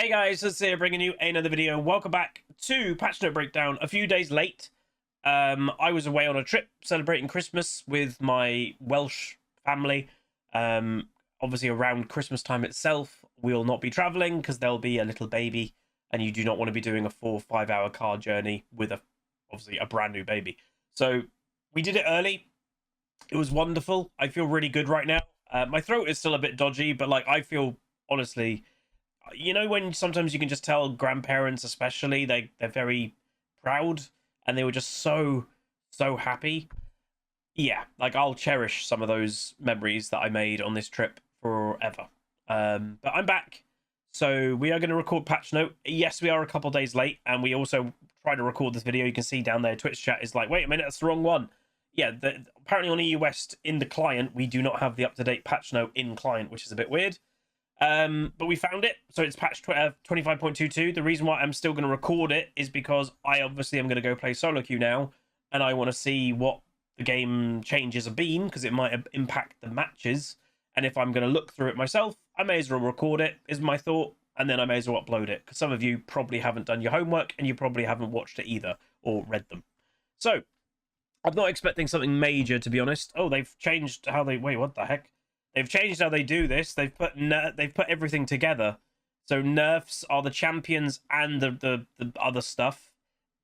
Hey guys, it's here bringing you another video. Welcome back to Patch Note Breakdown. A few days late. I was away on a trip celebrating Christmas with my Welsh family. Obviously around Christmas time itself, we'll not be traveling because there'll be a little baby, and you do not want to be doing a 4 or 5 hour car journey with obviously a brand new baby. So we did it early. It was wonderful. I feel really good right now. My throat is still a bit dodgy, but like I feel honestly, you know, when sometimes you can just tell grandparents especially they're very proud and they were just so happy. Yeah, like I'll cherish some of those memories that I made on this trip forever. But I'm back, so we are going to record Patch Note. Yes, we are a couple days late, and we also try to record this video. You can see down there Twitch chat is like, wait a minute, that's the wrong one. Yeah, apparently on EU West in the client we do not have the up-to-date Patch Note in client, which is a bit weird. But we found it, so it's patch 25.22. The reason why I'm still going to record it is because I obviously am going to go play solo queue now, and I want to see what the game changes have been, because it might impact the matches. And if I'm going to look through it myself, I may as well record it, is my thought, and then I may as well upload it, because some of you probably haven't done your homework, and you probably haven't watched it either, or read them. So, I'm not expecting something major, to be honest. Oh, they've changed how they... Wait, what the heck? They've changed how they do this. They've put everything together. So nerfs are the champions and the other stuff,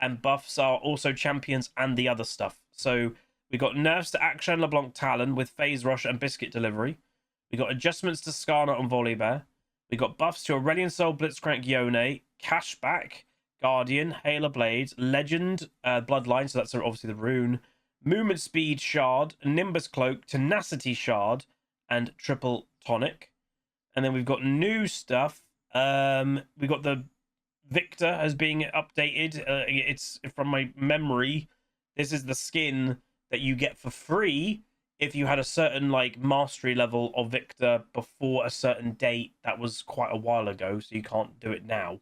and buffs are also champions and the other stuff. So we got nerfs to Action LeBlanc Talon with Phase Rush and Biscuit Delivery. We got adjustments to Skarner and Volibear. We got buffs to Aurelion Soul, Blitzcrank, Yone, Cashback, Guardian, Hailer Blades, Legend, Bloodline. So that's obviously the rune. Movement Speed Shard, Nimbus Cloak, Tenacity Shard, and Triple Tonic. And then we've got new stuff. We got the Viktor as being updated. It's from my memory. This is the skin that you get for free if you had a certain like mastery level of Viktor before a certain date. That was quite a while ago, so you can't do it now.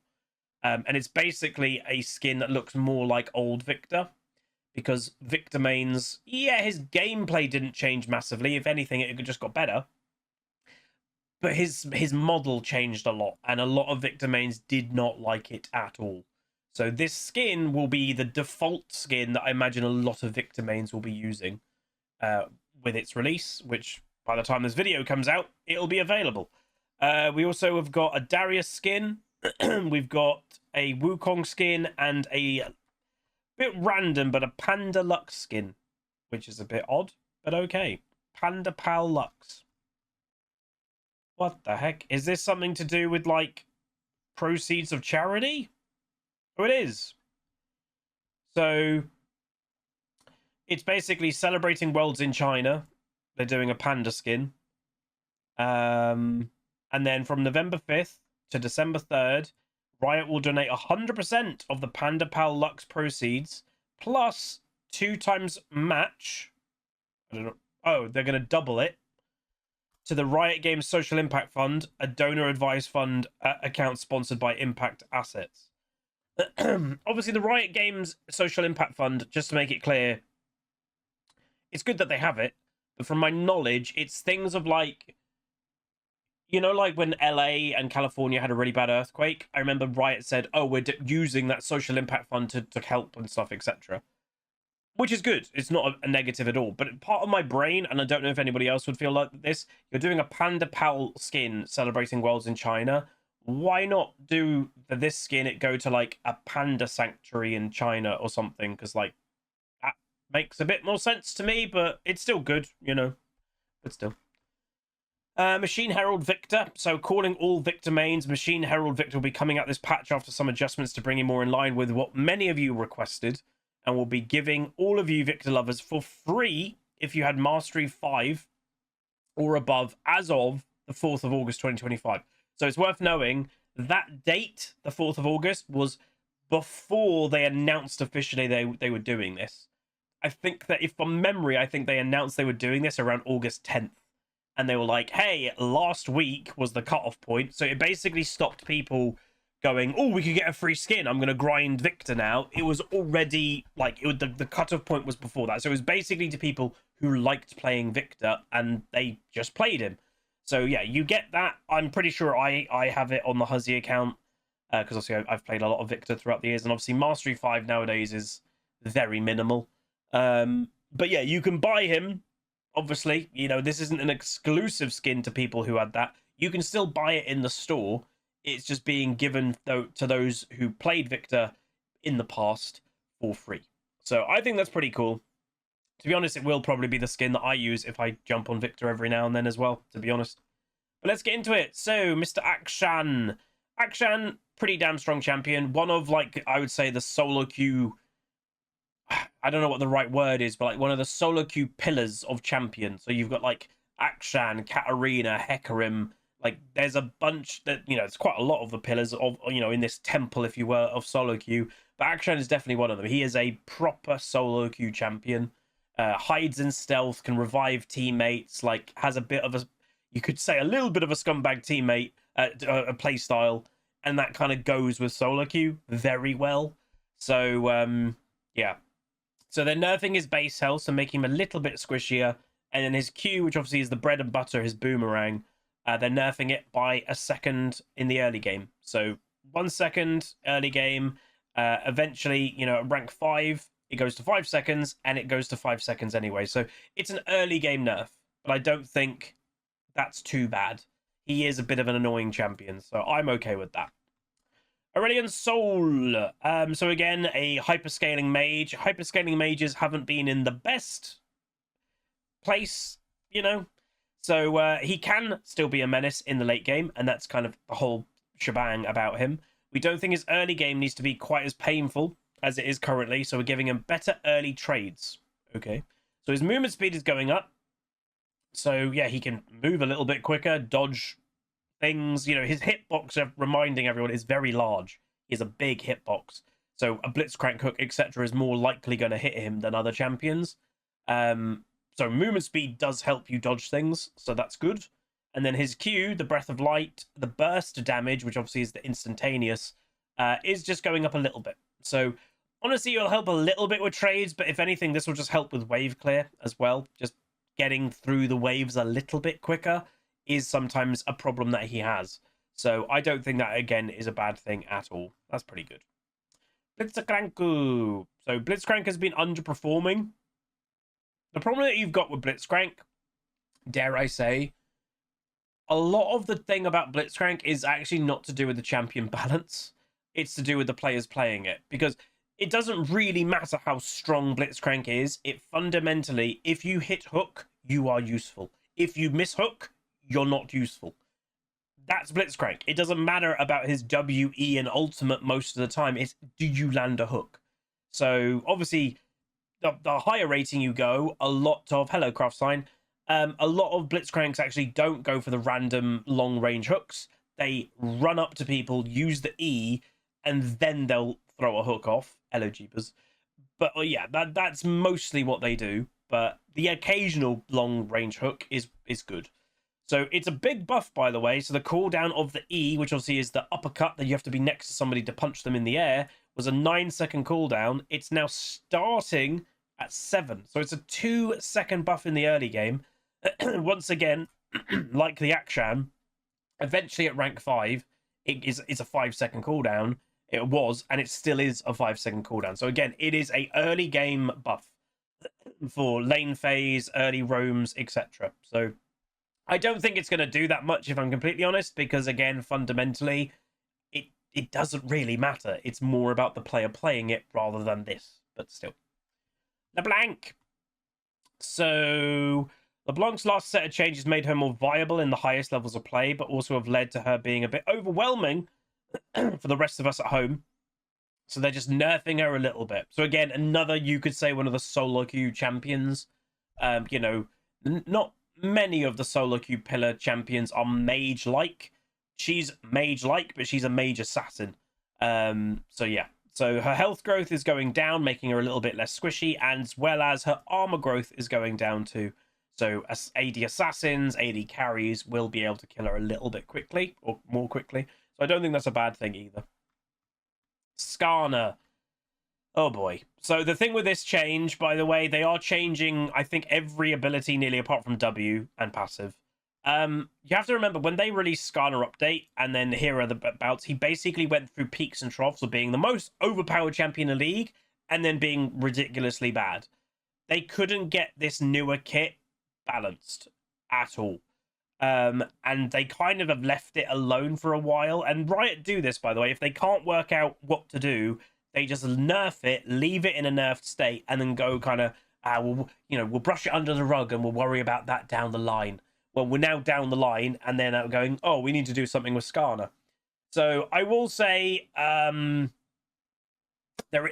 And it's basically a skin that looks more like old Viktor, because Viktor mains, yeah, his gameplay didn't change massively. If anything, it just got better. But his model changed a lot, and a lot of Viktor mains did not like it at all. So this skin will be the default skin that I imagine a lot of Viktor mains will be using with its release, which by the time this video comes out, it'll be available. We also have got a Darius skin. We've got a Wukong skin and a bit random, but a Panda Lux skin, which is a bit odd, but okay. Panda Pal Lux. What the heck? Is this something to do with, like, proceeds of charity? Oh, it is. So, it's basically celebrating worlds in China. They're doing a panda skin. And then from November 5th to December 3rd, Riot will donate 100% of the Panda Pal Lux proceeds, plus 2 times match. I don't know. Oh, they're going to double it to the Riot Games Social Impact Fund, a donor advised fund account sponsored by Impact Assets. Obviously, the Riot Games Social Impact Fund, just to make it clear, it's good that they have it, but from my knowledge, it's things of like, you know, like when LA and California had a really bad earthquake, I remember Riot said, oh, we're using that social impact fund to help and stuff, etc. Which is good. It's not a negative at all. But part of my brain, and I don't know if anybody else would feel like this, you're doing a Panda Pal skin celebrating worlds in China. Why not do this skin, it go to like a panda sanctuary in China or something? Because like, that makes a bit more sense to me, but it's still good, you know. But still. Machine Herald Viktor. So calling all Viktor mains, Machine Herald Viktor will be coming out this patch after some adjustments to bring him more in line with what many of you requested, and will be giving all of you Viktor lovers for free if you had Mastery 5 or above as of the 4th of August 2025. So it's worth knowing that date, the 4th of August, was before they announced officially they were doing this. I think that, if from memory, I think they announced they were doing this around August 10th. And they were like, hey, last week was the cutoff point. So it basically stopped people going, oh, we could get a free skin. I'm going to grind Viktor now. It was already, like, the cutoff point was before that. So it was basically to people who liked playing Viktor, and they just played him. So, yeah, you get that. I'm pretty sure I have it on the Huzzy account. because obviously I've played a lot of Viktor throughout the years, and obviously Mastery 5 nowadays is very minimal. But yeah, you can buy him. Obviously, you know, this isn't an exclusive skin to people who had that. You can still buy it in the store. It's just being given to those who played Viktor in the past for free. So I think that's pretty cool. To be honest, it will probably be the skin that I use if I jump on Viktor every now and then as well, to be honest. But let's get into it. So, Mr. Akshan. Akshan, pretty damn strong champion. One of, like, I would say the solo queue... I don't know what the right word is, but like one of the solo queue pillars of champions. So you've got like Akshan, Katarina, Hecarim. Like there's a bunch that, you know, it's quite a lot of the pillars of, you know, in this temple, if you were, of solo queue. But Akshan is definitely one of them. He is a proper solo queue champion. Hides in stealth, can revive teammates, like has a bit of a, you could say a little bit of a scumbag teammate, a play style. And that kind of goes with solo queue very well. So, yeah. So they're nerfing his base health, so making him a little bit squishier. And then his Q, which obviously is the bread and butter, his boomerang, they're nerfing it by a second in the early game. So 1 second early game. Eventually, you know, at rank 5, it goes to 5 seconds, and it goes to 5 seconds anyway. So it's an early game nerf, but I don't think that's too bad. He is a bit of an annoying champion, so I'm okay with that. Aurelion Soul. So again, a hyperscaling mage. Hyperscaling mages haven't been in the best place, you know. So he can still be a menace in the late game, and that's kind of the whole shebang about him. We don't think his early game needs to be quite as painful as it is currently, so we're giving him better early trades. Okay. So his movement speed is going up. So yeah, he can move a little bit quicker, dodge things. You know, his hitbox, reminding everyone, is very large. He has a big hitbox, so a blitzcrank hook, etc., is more likely going to hit him than other champions. So movement speed does help you dodge things, so that's good. And then his Q, the breath of light, the burst damage, which obviously is the instantaneous, is just going up a little bit. So honestly, it'll help a little bit with trades, but if anything, this will just help with wave clear as well. Just getting through the waves a little bit quicker is sometimes a problem that he has. So I don't think that, again, is a bad thing at all. That's pretty good. Blitzcrank. So Blitzcrank has been underperforming. The problem that you've got with Blitzcrank, dare I say, a lot of the thing about Blitzcrank is actually not to do with the champion balance. It's to do with the players playing it. Because it doesn't really matter how strong Blitzcrank is. It fundamentally, if you hit hook, you are useful. If you miss hook, you're not useful. That's Blitzcrank. It doesn't matter about his WE and ultimate most of the time. It's, do you land a hook? So obviously, the higher rating you go, a lot of, hello craft sign, a lot of Blitzcranks actually don't go for the random long range hooks. They run up to people, use the E, and then they'll throw a hook off. Hello jeepers. But yeah, that's mostly what they do. But the occasional long range hook is good. So it's a big buff, by the way. So the cooldown of the E, which obviously is the uppercut that you have to be next to somebody to punch them in the air, was a 9-second cooldown. It's now starting at 7. So it's a 2-second buff in the early game. Once again, like the Akshan, eventually at rank 5, it's a 5-second cooldown. It was, and it still is a 5-second cooldown. So again, it is a early game buff for lane phase, early roams, etc. So I don't think it's going to do that much, if I'm completely honest, because again, fundamentally, it doesn't really matter. It's more about the player playing it rather than this, but still. LeBlanc. So LeBlanc's last set of changes made her more viable in the highest levels of play, but also have led to her being a bit overwhelming for the rest of us at home. So they're just nerfing her a little bit. So again, another, you could say, one of the solo queue champions. You know, not many of the solo queue pillar champions are mage-like. She's mage-like, but she's a mage assassin. So yeah. So her health growth is going down, making her a little bit less squishy, as well as her armor growth is going down too. So as AD assassins, AD carries will be able to kill her a little bit quickly, or more quickly. So I don't think that's a bad thing either. Skarner. Oh boy. So the thing with this change, by the way, they are changing, I think, every ability nearly apart from W and passive. You have to remember when they released Skarner update and then Here Are the Bouts, he basically went through peaks and troughs of being the most overpowered champion in the league and then being ridiculously bad. They couldn't get this newer kit balanced at all. And they kind of have left it alone for a while. And Riot do this, by the way. If they can't work out what to do, they just nerf it, leave it in a nerfed state, and then go kind of, we'll brush it under the rug and we'll worry about that down the line. Well, we're now down the line, and they're now going, oh, we need to do something with Skarner. So I will say there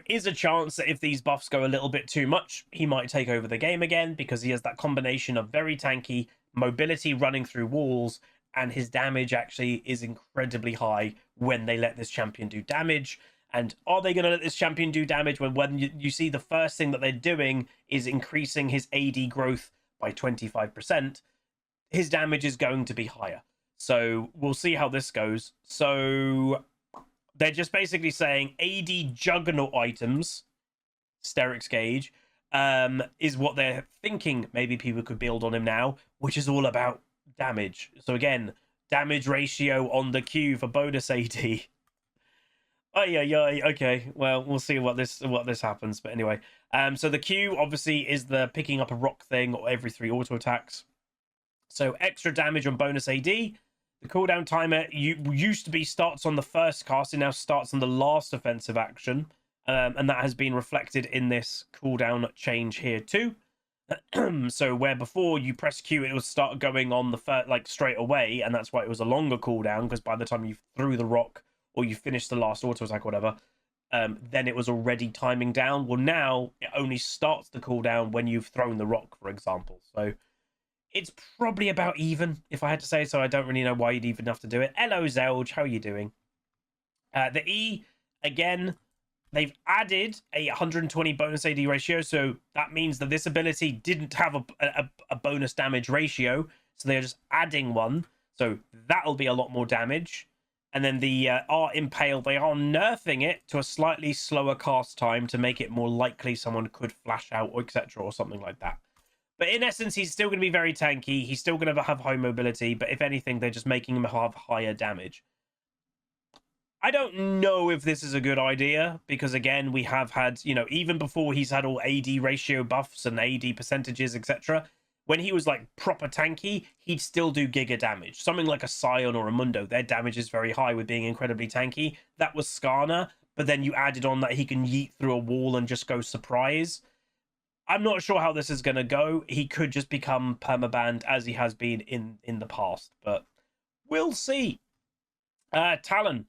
is a chance that if these buffs go a little bit too much, he might take over the game again, because he has that combination of very tanky mobility running through walls, and his damage actually is incredibly high when they let this champion do damage. And are they going to let this champion do damage when you see the first thing that they're doing is increasing his AD growth by 25%? His damage is going to be higher. So we'll see how this goes. So they're just basically saying AD Juggernaut items, Sterix Gauge, is what they're thinking maybe people could build on him now, which is all about damage. So again, damage ratio on the Q for bonus AD. Oh yeah, okay. Well, we'll see what this happens. But anyway, so the Q obviously is the picking up a rock thing or every 3 auto attacks. So extra damage on bonus AD. The cooldown timer used to be starts on the first cast, and now starts on the last offensive action. And that has been reflected in this cooldown change here too. So where before you press Q, it would start going on the first, like straight away, and that's why it was a longer cooldown, because by the time you threw the rock or you finished the last auto attack or whatever, then it was already timing down. Well, now it only starts the cooldown when you've thrown the rock, for example. So it's probably about even, if I had to say so. I don't really know why you'd even have to do it. Hello, Zelge. How are you doing? The E, again, they've added a 120 bonus AD ratio. So that means that this ability didn't have a bonus damage ratio. So they're just adding one. So that'll be a lot more damage. And then the R Impale, they are nerfing it to a slightly slower cast time to make it more likely someone could flash out, or etc., or something like that. But in essence, he's still going to be very tanky. He's still going to have high mobility. But if anything, they're just making him have higher damage. I don't know if this is a good idea, because again, we have had, even before he's had all AD ratio buffs and AD percentages, etc., when he was like proper tanky, he'd still do giga damage. Something like a Scion or a Mundo, their damage is very high with being incredibly tanky. That was Skarner, but then you added on that he can yeet through a wall and just go surprise. I'm not sure how this is going to go. He could just become permabanned as he has been in the past, but we'll see. Talon.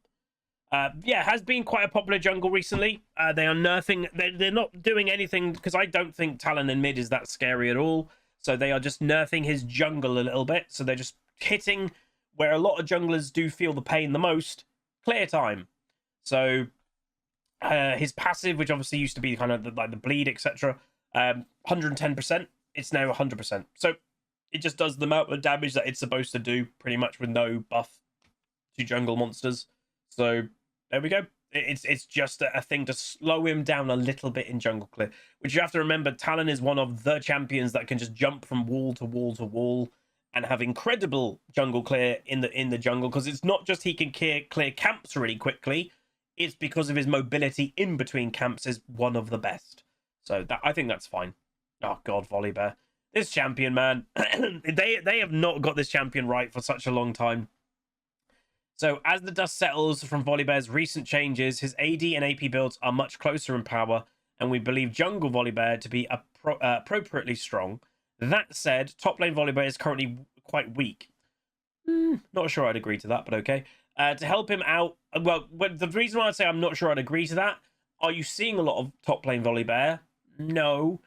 Has been quite a popular jungle recently. They are nerfing. They're not doing anything, because I don't think Talon in mid is that scary at all. So they are just nerfing his jungle a little bit. So they're just hitting where a lot of junglers do feel the pain the most. Clear time. So his passive, which obviously used to be kind of like the bleed, etc., 110%. It's now 100%. So it just does the amount of damage that it's supposed to do, pretty much with no buff to jungle monsters. So there we go. It's just a thing to slow him down a little bit in jungle clear, which you have to remember, Talon is one of the champions that can just jump from wall to wall to wall and have incredible jungle clear in the jungle, because it's not just he can clear camps really quickly, it's because of his mobility in between camps is one of the best. So I think that's fine. Oh god, Volibear. This champion, man. they have not got this champion right for such a long time. So as the dust settles from Volibear's recent changes, his AD and AP builds are much closer in power, and we believe jungle Volibear to be appropriately strong. That said, top lane Volibear is currently quite weak. Not sure I'd agree to that, but okay. To help him out, well, the reason why I say I'm not sure I'd agree to that, are you seeing a lot of top lane Volibear? No.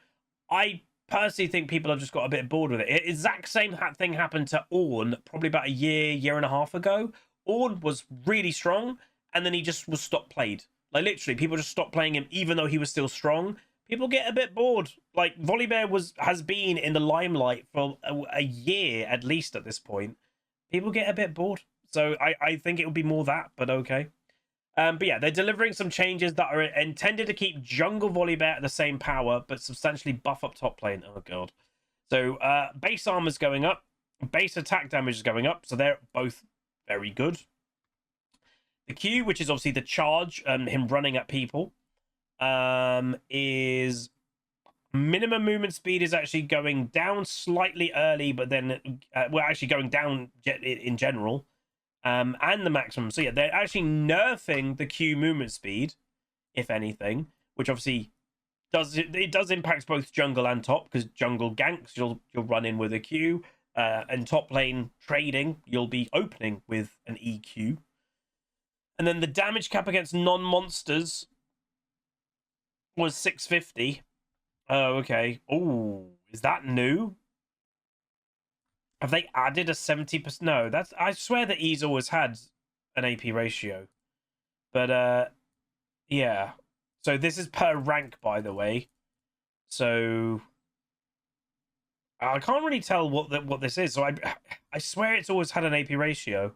I personally think people have just got a bit bored with it. The exact same thing happened to Ornn probably about a year and a half ago. Ornn was really strong, and then he just was stopped played. Like, literally, people just stopped playing him, even though he was still strong. People get a bit bored. Like, Volibear has been in the limelight for a year, at least at this point. People get a bit bored. So I think it would be more that, but okay. But yeah, they're delivering some changes that are intended to keep jungle Volibear at the same power, but substantially buff up top lane. Oh, God. So, base armor's going up. Base attack damage is going up, so they're both very good. The Q, which is obviously the charge and him running at people, is minimum movement speed is actually going down slightly early, but then we're actually going down in general, and the maximum. So yeah, they're actually nerfing the Q movement speed, if anything, which obviously does impact both jungle and top, because jungle ganks you'll run in with a Q, and top lane trading you'll be opening with an EQ. And then the damage cap against non-monsters was 650. Oh, okay. Oh, is that new? Have they added a 70%? No, that's. I swear that E's always had an AP ratio. But, yeah. So this is per rank, by the way. So I can't really tell what this is. So I swear it's always had an AP ratio.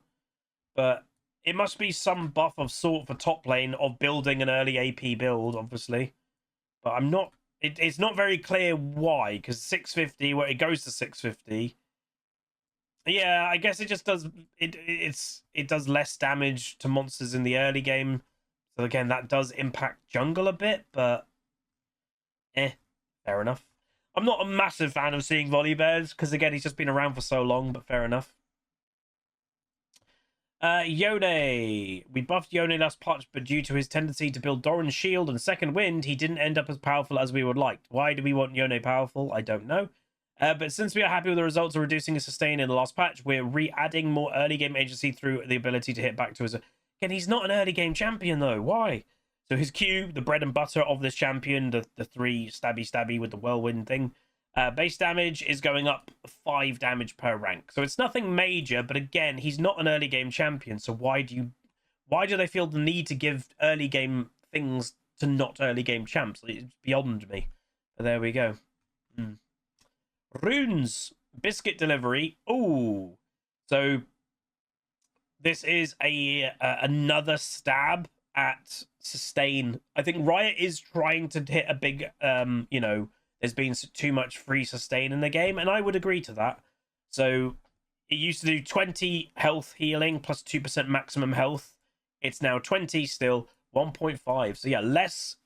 But it must be some buff of sort for top lane of building an early AP build, obviously. But I'm not. It's not very clear why, because 650, where it goes to 650. Yeah, I guess it just does. It does less damage to monsters in the early game. So again, that does impact jungle a bit, but fair enough. I'm not a massive fan of seeing Volibears, because again, he's just been around for so long, but fair enough. Yone. We buffed Yone last patch, but due to his tendency to build Doran's shield and second wind, he didn't end up as powerful as we would like. Why do we want Yone powerful? I don't know. But since we are happy with the results of reducing his sustain in the last patch, we're re-adding more early game agency through the ability to hit back to his... Again, he's not an early game champion, though. Why? So his Q, the bread and butter of this champion, the 3 stabby with the whirlwind thing, base damage is going up 5 damage per rank. So it's nothing major, but again, he's not an early game champion. So why do they feel the need to give early game things to not early game champs? It's beyond me. But there we go. Runes. Biscuit delivery. Ooh. So this is another stab at sustain. I think Riot is trying to hit a big, there's been too much free sustain in the game, and I would agree to that. So it used to do 20 health healing plus 2% maximum health. It's now 20 still, 1.5. So yeah, less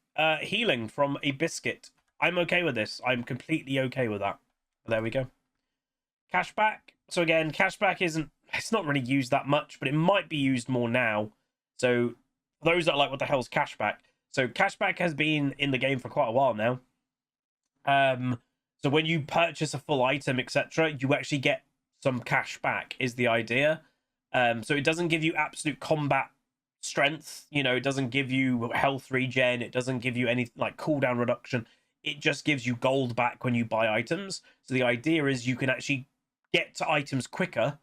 healing from a biscuit. I'm okay with this. I'm completely okay with that. But there we go. Cashback. So again, cashback it's not really used that much, but it might be used more now. So for those that are like, what the hell's cashback? So cashback has been in the game for quite a while now. So when you purchase a full item, etc., you actually get some cash back, is the idea. So it doesn't give you absolute combat strength, it doesn't give you health regen, it doesn't give you any like cooldown reduction. It just gives you gold back when you buy items. So the idea is you can actually get to items quicker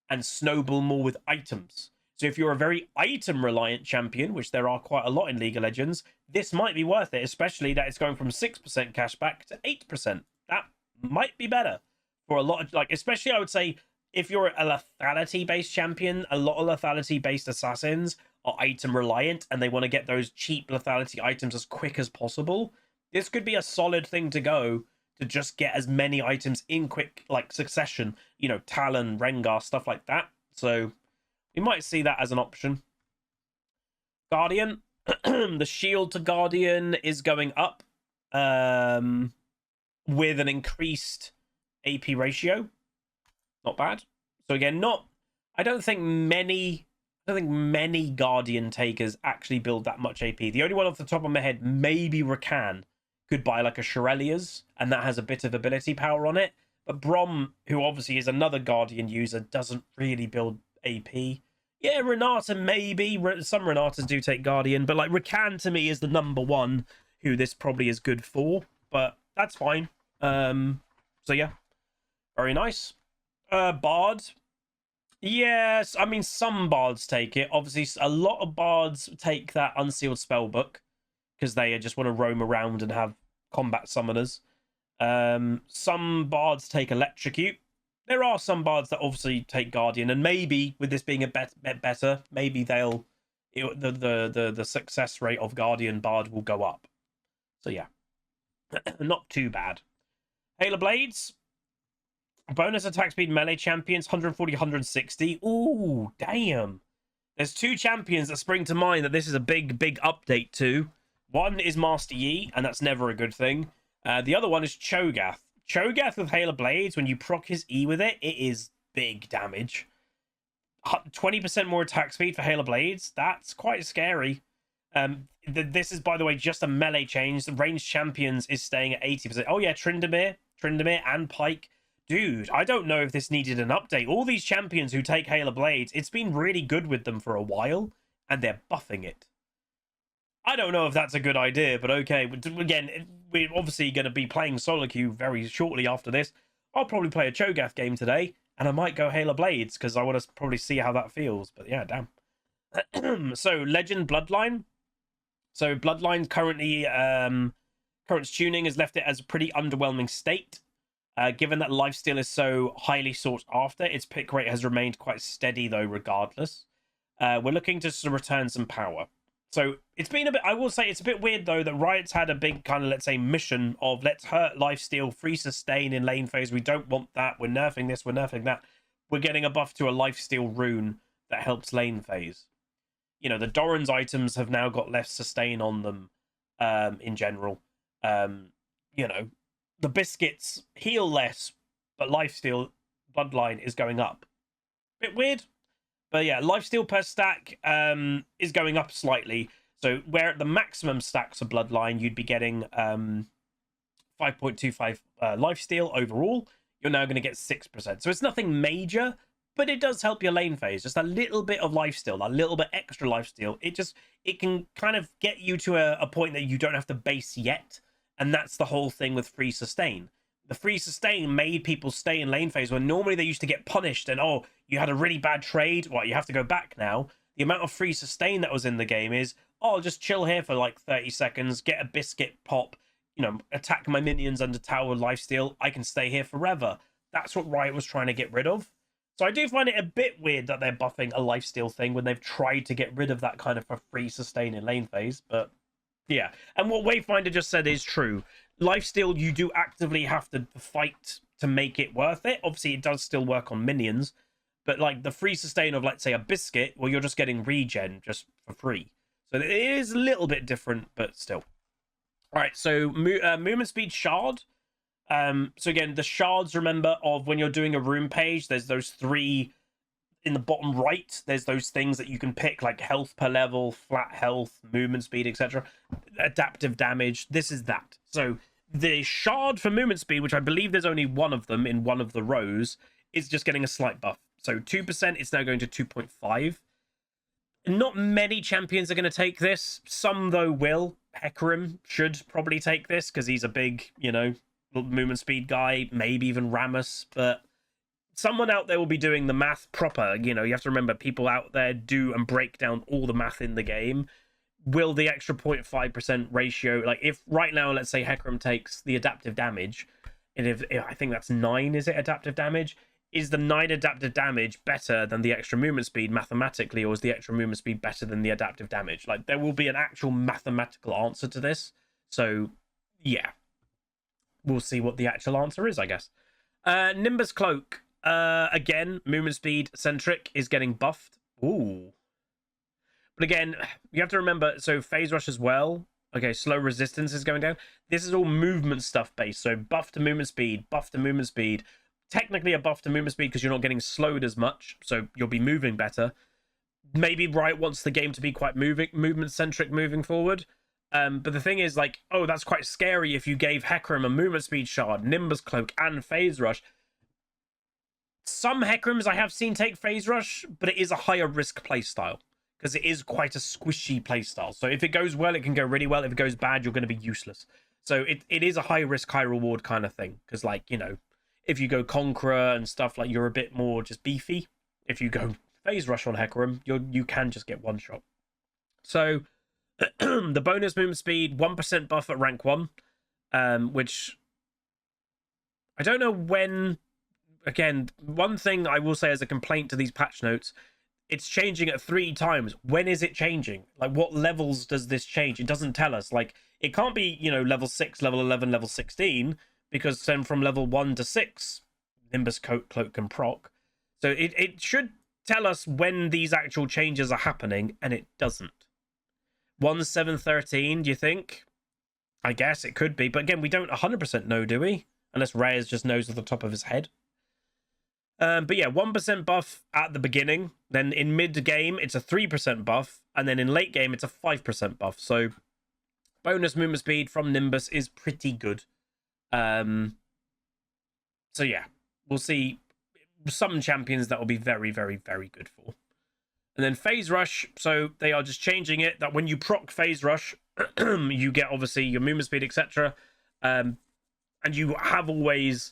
and snowball more with items. So if you're a very item reliant champion, which there are quite a lot in League of Legends, this might be worth it, especially that it's going from 6% cashback to 8%. That might be better for a lot of, especially I would say if you're a lethality based champion, a lot of lethality based assassins are item reliant and they want to get those cheap lethality items as quick as possible. This could be a solid thing to go to just get as many items in quick succession, Talon, Rengar, stuff like that. So we might see that as an option. Guardian. The shield to Guardian is going up with an increased AP ratio. Not bad. So again, I don't think many Guardian takers actually build that much AP. The only one off the top of my head, maybe Rakan, could buy like a Shirelia's, and that has a bit of ability power on it. But Brom, who obviously is another Guardian user, doesn't really build AP. Yeah, Renata maybe. Some Renatas do take Guardian, but Rakan to me is the number one who this probably is good for. But that's fine. So yeah, very nice. Bard. Yes, I mean some bards take it. Obviously, a lot of bards take that unsealed spellbook because they just want to roam around and have combat summoners. Some bards take electrocute. There are some bards that obviously take Guardian, and maybe with this being a bit better, maybe the success rate of Guardian Bard will go up. So yeah, not too bad. Halo Blades. Bonus attack speed melee champions, 140, 160. Ooh, damn. There's 2 champions that spring to mind that this is a big update to. One is Master Yi, and that's never a good thing. The other one is Cho'Gath. Cho'Gath with Hail of Blades, when you proc his E with it, it is big damage. 20% more attack speed for Hail of Blades. That's quite scary. This is, by the way, just a melee change. The ranged champions is staying at 80%. Oh yeah, Tryndamere and Pike. Dude, I don't know if this needed an update. All these champions who take Hail of Blades, it's been really good with them for a while, and they're buffing it. I don't know if that's a good idea, but okay. Again, we're obviously going to be playing solo queue very shortly after this. I'll probably play a Cho'Gath game today, and I might go Hail of Blades, because I want to probably see how that feels. But yeah, damn. So, Legend Bloodline. So, Bloodline's currently, current tuning has left it as a pretty underwhelming state. Given that lifesteal is so highly sought after, its pick rate has remained quite steady, though, regardless. We're looking to sort of return some power. So it's been a bit, I will say it's a bit weird, though, that Riot's had a big kind of, let's say, mission of let's hurt lifesteal, free sustain in lane phase. We don't want that. We're nerfing this, we're nerfing that. We're getting a buff to a lifesteal rune that helps lane phase. You know, the Doran's items have now got less sustain on them in general. You know, the biscuits heal less, but lifesteal bloodline is going up. Bit weird. But yeah, lifesteal per stack is going up slightly. So where at the maximum stacks of bloodline, you'd be getting 5.25 lifesteal overall. You're now going to get 6%. So it's nothing major, but it does help your lane phase. Just a little bit of lifesteal, a little bit extra lifesteal. It can kind of get you to a point that you don't have to base yet. And that's the whole thing with free sustain. The free sustain made people stay in lane phase when normally they used to get punished and, oh, you had a really bad trade. Well, you have to go back now. The amount of free sustain that was in the game is, oh, I'll just chill here for like 30 seconds, get a biscuit pop, you know, attack my minions under tower lifesteal. I can stay here forever. That's what Riot was trying to get rid of. So I do find it a bit weird that they're buffing a lifesteal thing when they've tried to get rid of that kind of a free sustain in lane phase, but yeah. And what Wayfinder just said is true. Lifesteal, you do actively have to fight to make it worth it. Obviously, it does still work on minions, but like the free sustain of, let's say, a biscuit, well, you're just getting regen just for free. So it is a little bit different, but still. All right, so movement speed shard. So again, the shards, remember, of when you're doing a room page, there's those 3 in the bottom right. There's those things that you can pick, like health per level, flat health, movement speed, etc. Adaptive damage. This is that. So the shard for movement speed, which I believe there's only one of them in one of the rows, is just getting a slight buff. So 2%, it's now going to 2.5. Not many champions are going to take this. Some, though, will. Hecarim should probably take this because he's a big, you know, movement speed guy. Maybe even Rammus. But someone out there will be doing the math proper. You know, you have to remember, people out there do and break down all the math in the game. Will the extra 0.5% ratio, like if right now, let's say Hecarim takes the adaptive damage, and if I think that's 9, is it adaptive damage? Is the 9 adaptive damage better than the extra movement speed mathematically, or is the extra movement speed better than the adaptive damage? Like, there will be an actual mathematical answer to this. So, yeah. We'll see what the actual answer is, I guess. Nimbus Cloak. Again, movement speed centric is getting buffed. Ooh. But again, you have to remember, so phase rush as well. Okay, slow resistance is going down. This is all movement stuff based. So buff to movement speed, buff to movement speed. Technically a buff to movement speed because you're not getting slowed as much, so you'll be moving better. Maybe Riot wants the game to be quite movement centric moving forward. But the thing is, like, oh, that's quite scary if you gave Hecarim a movement speed shard, Nimbus Cloak, and phase rush. Some Hecarims I have seen take phase rush, but it is a higher risk playstyle because it is quite a squishy playstyle. So if it goes well, it can go really well. If it goes bad, you're going to be useless. So it is a high risk, high reward kind of thing. Because, like, you know, if you go Conqueror and stuff, like, you're a bit more just beefy. If you go phase rush on Hecarim, you can just get one shot. So the bonus movement speed, 1% buff at rank 1, which I don't know when. Again, one thing I will say as a complaint to these patch notes, it's changing at 3 times. When is it changing? Like, what levels does this change? It doesn't tell us. Like, it can't be, you know, level 6, level 11, level 16, because then from level 1 to 6, Nimbus Cloak can proc. So it should tell us when these actual changes are happening, and it doesn't. 1713, do you think? I guess it could be, but again, we don't 100% know, do we? Unless Reyes just knows off the top of his head. But yeah, 1% buff at the beginning. Then in mid-game, it's a 3% buff. And then in late game, it's a 5% buff. So bonus movement speed from Nimbus is pretty good. So yeah, we'll see some champions that will be very, very, very good for. And then Phase Rush. So they are just changing it that when you proc Phase Rush, you get obviously your movement speed, etc. And you have always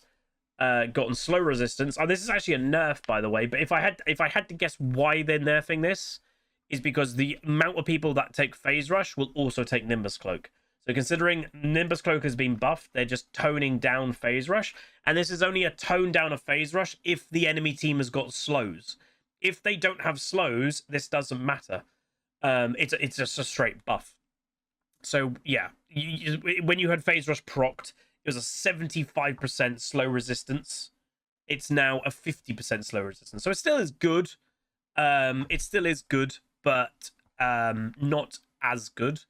gotten slow resistance. Oh, this is actually a nerf, by the way. But if I had to guess why they're nerfing this, is because the amount of people that take Phase Rush will also take Nimbus Cloak. So considering Nimbus Cloak has been buffed, they're just toning down Phase Rush. And this is only a tone down of Phase Rush if the enemy team has got slows. If they don't have slows, this doesn't matter. It's just a straight buff. So yeah, when you had Phase Rush procced, it was a 75% slow resistance. It's now a 50% slow resistance. So it still is good. It still is good, but not as good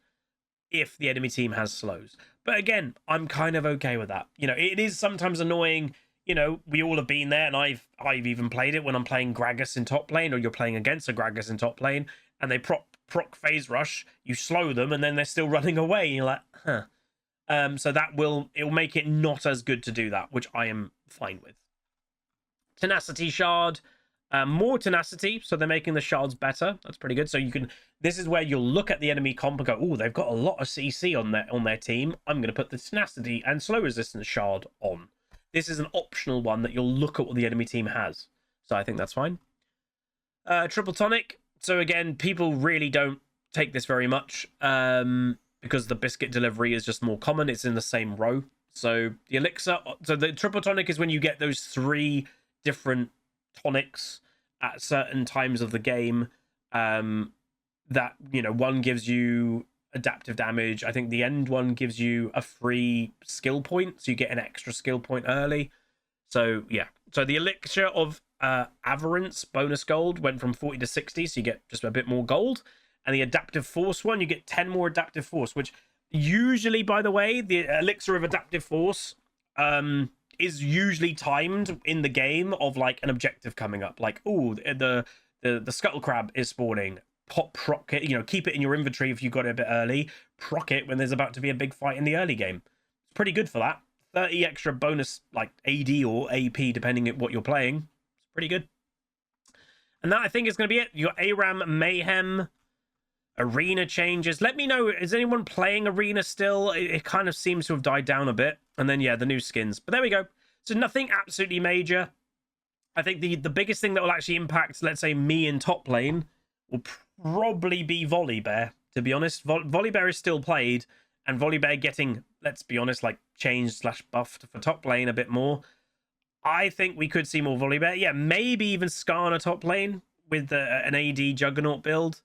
if the enemy team has slows. But again, I'm kind of okay with that. You know, it is sometimes annoying. You know, we all have been there, and I've even played it when I'm playing Gragas in top lane, or you're playing against a Gragas in top lane, and they proc Phase Rush, you slow them, and then they're still running away. You're like, huh. So it'll make it not as good to do that, which I am fine with. Tenacity Shard, more tenacity, so they're making the shards better. That's pretty good. So this is where you'll look at the enemy comp and go, oh, they've got a lot of CC on their team. I'm going to put the tenacity and slow resistance shard on. This is an optional one that you'll look at what the enemy team has. So I think that's fine. Triple Tonic. So again, people really don't take this very much because the biscuit delivery is just more common. It's in the same row. So the elixir. So the Triple Tonic is when you get those 3 different tonics at certain times of the game. That, you know, one gives you adaptive damage. I think the end one gives you a free skill point, so you get an extra skill point early. So yeah, so the elixir of Avarice bonus gold went from 40 to 60, so you get just a bit more gold. And the adaptive force one, you get 10 more adaptive force, which usually, by the way, the elixir of adaptive force is usually timed in the game of like an objective coming up, like, oh, the scuttle crab is spawning. Proc it, you know, keep it in your inventory if you got it a bit early. Proc it when there's about to be a big fight in the early game. It's pretty good for that. 30 extra bonus, like AD or AP, depending on what you're playing. It's pretty good. And that, I think, is going to be it. You got ARAM Mayhem, arena changes. Let me know, is anyone playing arena still? It kind of seems to have died down a bit. And then, yeah, the new skins. But there we go. So nothing absolutely major. I think the biggest thing that will actually impact, let's say, me in top lane will probably be Volibear, to be honest. Volibear is still played, and Volibear getting, let's be honest, like changed / buffed for top lane a bit more. I think we could see more Volibear. Yeah, maybe even Skarner top lane with an AD Juggernaut build.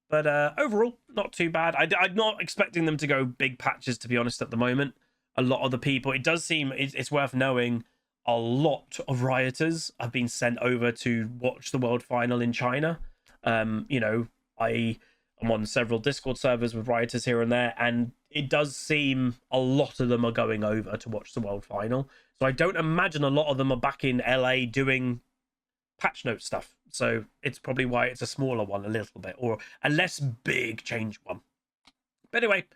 But overall, not too bad. I'm not expecting them to go big patches, to be honest, at the moment. A lot of the people, it does seem, it's worth knowing, a lot of rioters have been sent over to watch the World Final in China. You know, I am on several Discord servers with rioters here and there, and it does seem a lot of them are going over to watch the World Final. So I don't imagine a lot of them are back in LA doing patch note stuff. So it's probably why it's a smaller one a little bit, or a less big change one. But anyway,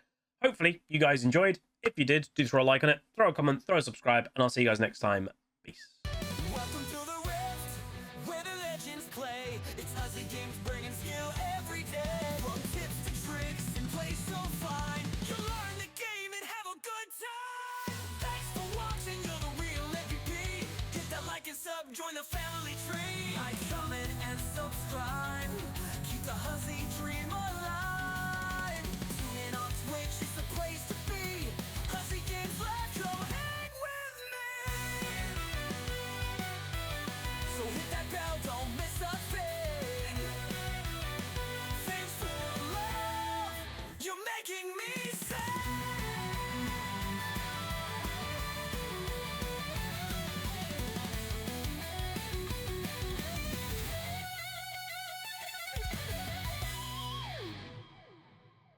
hopefully you guys enjoyed. If you did, do throw a like on it, throw a comment, throw a subscribe, and I'll see you guys next time. Peace. Welcome to the Rift, where the legends play. It's us and games bringing skill every day. From tips to tricks and play so fine. You'll learn the game and have a good time. Thanks for watching, you're the real MVP. Hit that like and sub, join the family tree. Like, comment, and subscribe. Keep the Hussy dream alive. Tune in on Twitch, it's the place to be. Hussy Games Live, come hang with me. So hit that bell, don't miss a thing. Thanks for the love you're making me.